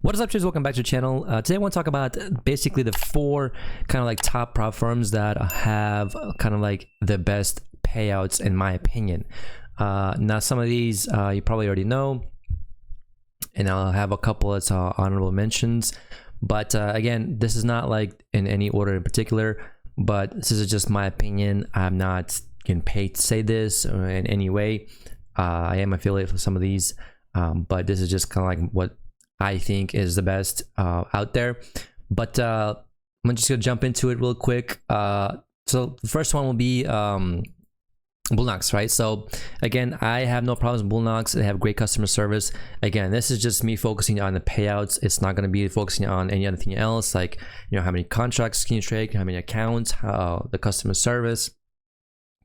What is up, traders? Welcome back to the channel. Today I want to talk about basically the four kind of like top prop firms that have kind of like the best payouts in my opinion. Now some of these you probably already know, and I'll have a couple as honorable mentions. But again, this is not like in any order in particular, but this is just my opinion. I'm not getting paid to say this in any way. I am affiliated with some of these, but this is just kind of like what I think is the best out there. But I'm just gonna jump into it real quick. So the first one will be BluSky, right? So again, I have no problems with BluSky. They have great customer service. Again, this is just me focusing on the payouts. It's not going to be focusing on any other thing else, like, you know, how many contracts can you trade, how many accounts, how the customer service,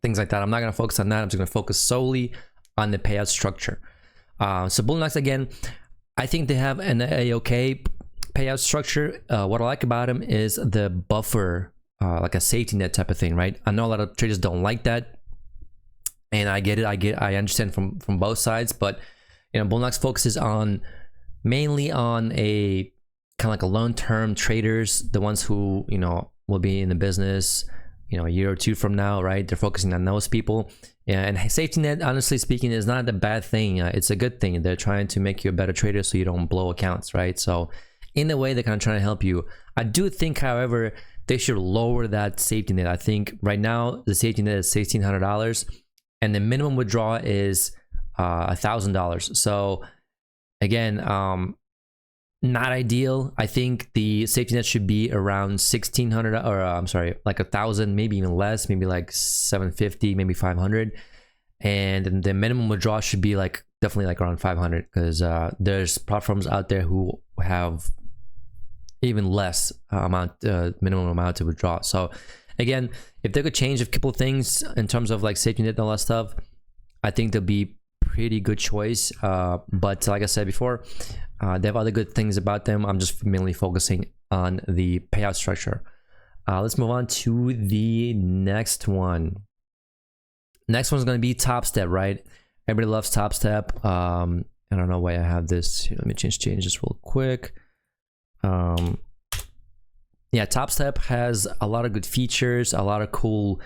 things like that. I'm not going to focus on that. I'm just going to focus solely on the payout structure. So BluSky, again, I think they have an okay payout structure. What I like about them is the buffer, like a safety net type of thing, right? I know a lot of traders don't like that, and I get it. I understand from both sides, but you know, BluSky focuses on mainly on a kind of like a long-term traders, the ones who, you know, will be in the business, you know, a year or two from now, right? They're focusing on those people. Yeah, and safety net, honestly speaking, is not a bad thing. It's a good thing. They're trying to make you a better trader so you don't blow accounts, right? So in a way, they're kind of trying to help you. I do think, however, they should lower that safety net. I think right now the safety net is $1,600, and the minimum withdrawal is $1,000. So again, not ideal. I think the safety net should be around 1,600, or I'm sorry, like 1,000, maybe even less, maybe like 750, maybe 500. And the minimum withdrawal should be like definitely like around 500, because there's platforms out there who have even less minimum amount to withdraw. So again, if they could change a couple of things in terms of like safety net and all that stuff, I think they'll be pretty good choice. But like I said before, they have other good things about them. I'm just mainly focusing on the payout structure. Let's move on to the next one. Next one's going to be Top Step, right? Everybody loves Top Step. I don't know why I have this. Here, let me change this real quick. Yeah, Top Step has a lot of good features, a lot of cool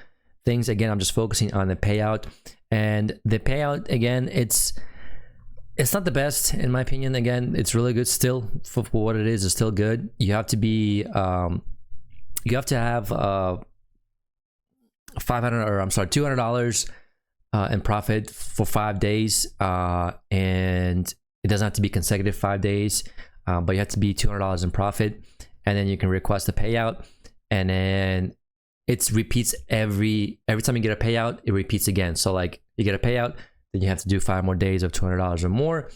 things. Again, I'm just focusing on the payout, and the payout, again, it's not the best in my opinion. Again, it's really good still for what it is. It's still good. You have to be you have to have $200 in profit for 5 days, and it doesn't have to be consecutive 5 days, but you have to be $200 in profit, and then you can request a payout, and then it repeats every time you get a payout, it repeats again. So like you get a payout, then you have to do 5 more days of $200 or more,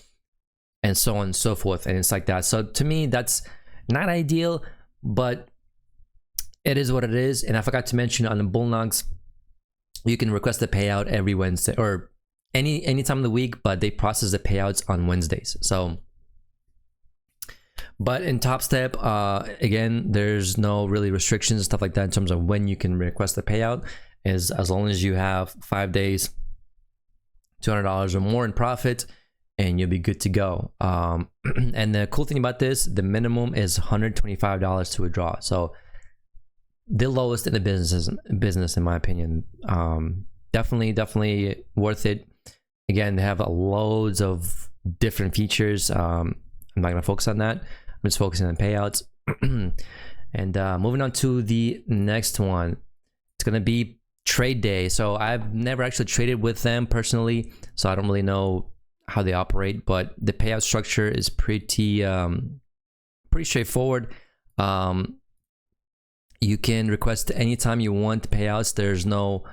and so on and so forth. And it's like that. So to me, that's not ideal, but it is what it is. And I forgot to mention, on the BluSky, you can request a payout every Wednesday or any time of the week, but they process the payouts on Wednesdays. So, but in Top Step, again, there's no really restrictions and stuff like that in terms of when you can request the payout. Is as long as you have 5 days, $200 or more in profit, and you'll be good to go. And the cool thing about this, the minimum is $125 to withdraw. So the lowest in the business in my opinion. Definitely worth it. Again, they have loads of different features. I'm not gonna focus on that. I'm just focusing on payouts. And moving on to the next one, it's gonna be TradeDay. So I've never actually traded with them personally, so I don't really know how they operate, but the payout structure is pretty straightforward. You can request anytime you want payouts. There's no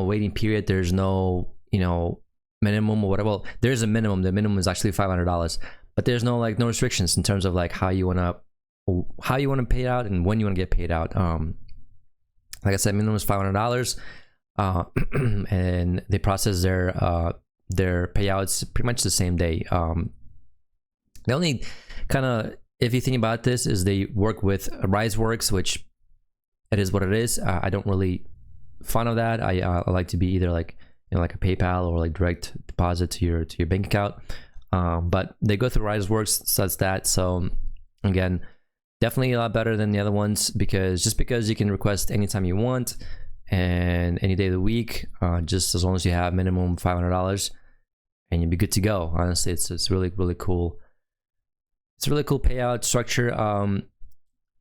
waiting period. There's no, you know, minimum or whatever. Well, there's a minimum. The minimum is actually $500, but there's no no restrictions in terms of like how you wanna pay it out and when you wanna get paid out. Like I said, minimum is $500, and they process their payouts pretty much the same day. The only kind of iffy thing about this is they work with RiseWorks, which it is what it is. I don't really fond of that. I like to be either like, you know, like a PayPal or like direct deposit to your bank account. but they go through RiseWorks, such that. So again, definitely a lot better than the other ones, because you can request anytime you want and any day of the week, just as long as you have minimum $500, and you'll be good to go. Honestly, it's really cool. It's a really cool payout structure.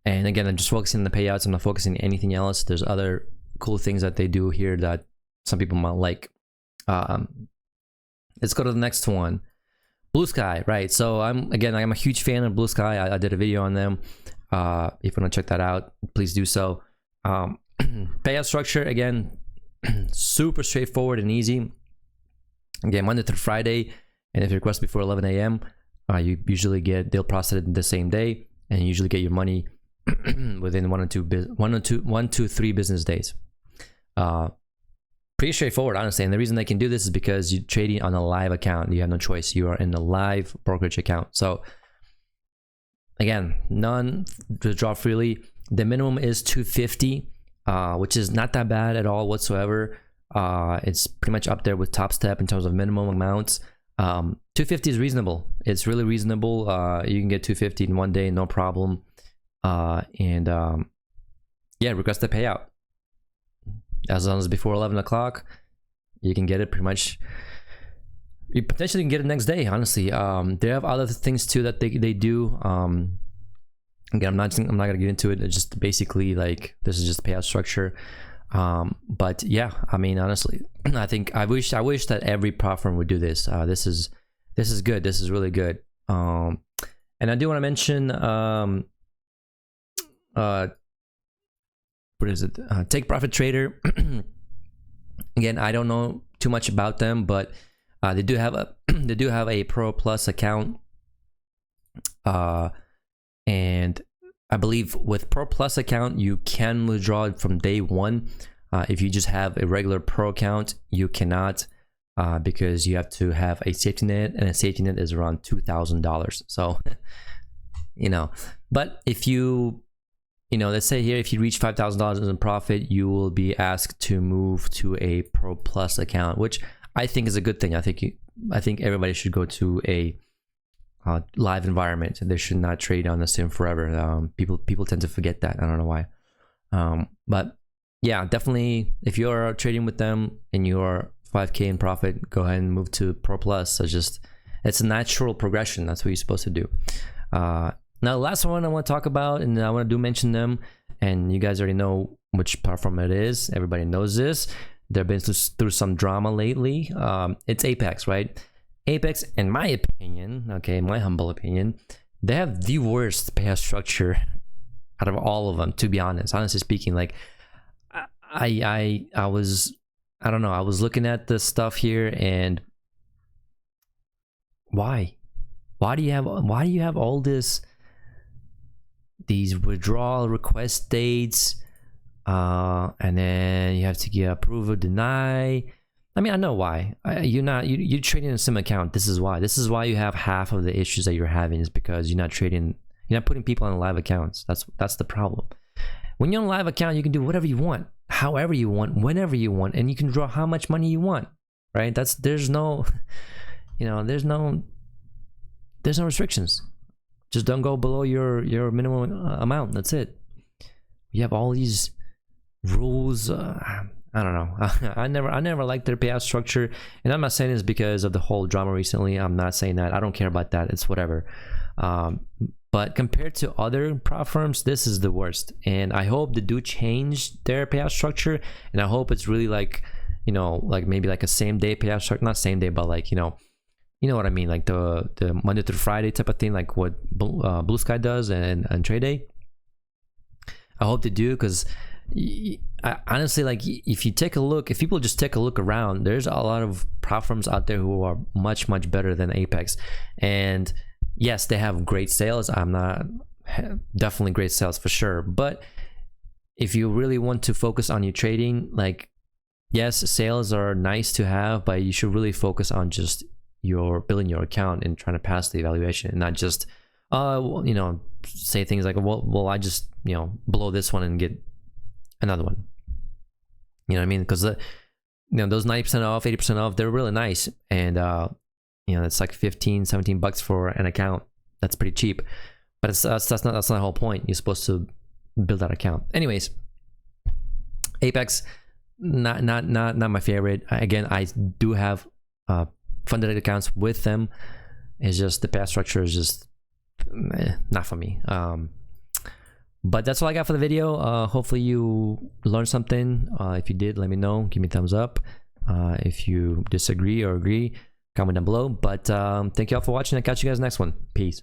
And again, I'm just focusing on the payouts. I'm not focusing on anything else. There's other cool things that they do here that some people might like. Let's go to the next one. BluSky, right? So I'm a huge fan of BluSky. I did a video on them. If you want to check that out, please do so. Payout structure, again, super straightforward and easy. Again, Monday through Friday, and if you request before 11 a.m., you usually they'll process it the same day, and you usually get your money within 1 to 3 business days. Pretty straightforward, honestly. And the reason they can do this is because you're trading on a live account. You have no choice. You are in a live brokerage account. So again, none withdraw freely. The minimum is $250, which is not that bad at all whatsoever. It's pretty much up there with Top Step in terms of minimum amounts. $250 is reasonable. It's really reasonable. You can get $250 in one day, no problem. Yeah, request the payout. As long as before 11 o'clock, you can get it pretty much. You potentially can get it next day, honestly. They have other things too that they do. Again, I'm not gonna get into it. It's just basically like, this is just payout structure. But yeah, I mean, honestly, I wish that every platform would do this. This is good. This is really good. And I do want to mention what is it? Take Profit Trader. Again, I don't know too much about them, but they do have a Pro Plus account, and I believe with Pro Plus account you can withdraw it from day one. If you just have a regular Pro account, you cannot, because you have to have a safety net, and a safety net is around $2,000. So you know, but if let's say here, if you reach $5,000 in profit, you will be asked to move to a Pro Plus account, which I think is a good thing. I think everybody should go to a live environment. They should not trade on the sim forever. People tend to forget that. I don't know why. But yeah, definitely, if you're trading with them and you're 5K in profit, go ahead and move to Pro Plus. It's a natural progression. That's what you're supposed to do. Now, the last one I want to talk about, and I want to mention them, and you guys already know which platform it is. Everybody knows this. They've been through some drama lately. It's Apex, right? Apex, in my opinion, okay, my humble opinion, they have the worst payout structure out of all of them, to be honest. Honestly speaking, like, I don't know, I was looking at the stuff here, and why do you have all these withdrawal request dates, and then you have to get approve or deny? I mean, I know why. You're trading a sim account. This is why you have half of the issues that you're having, is because you're not putting people on live accounts. That's the problem. When you're on a live account, you can do whatever you want, however you want, whenever you want, and you can draw how much money you want, right? There's no restrictions. Just don't go below your minimum amount. That's it. You have all these rules. I don't know. I never liked their payout structure, and I'm not saying this because of the whole drama recently. I'm not saying that. I don't care about that. It's whatever. But compared to other prop firms, this is the worst. And I hope they do change their payout structure, and I hope it's really like maybe like a same day payout structure. Not same day, but like you know what I mean, like the Monday through Friday type of thing, like what BluSky does and TradeDay. I hope they do, because honestly, like, if people just take a look around, there's a lot of platforms out there who are much better than Apex. And yes, they have great sales. Definitely great sales for sure. But if you really want to focus on your trading, like, yes, sales are nice to have, but you should really focus on just building your account and trying to pass the evaluation, and not just say things like, well I just blow this one and get another one. You know what I mean? Because those 90% off, 80% off, they're really nice, and You know, it's like 15-17 bucks for an account. That's pretty cheap, but that's not the whole point. You're supposed to build that account. Anyways, Apex, not my favorite. Again, I do have funded accounts with them. It's just the payout structure is just not for me. But that's all I got for the video. Hopefully you learned something. If you did, let me know. Give me a thumbs up. If you disagree or agree, comment down below. But thank you all for watching. I'll catch you guys next one. Peace.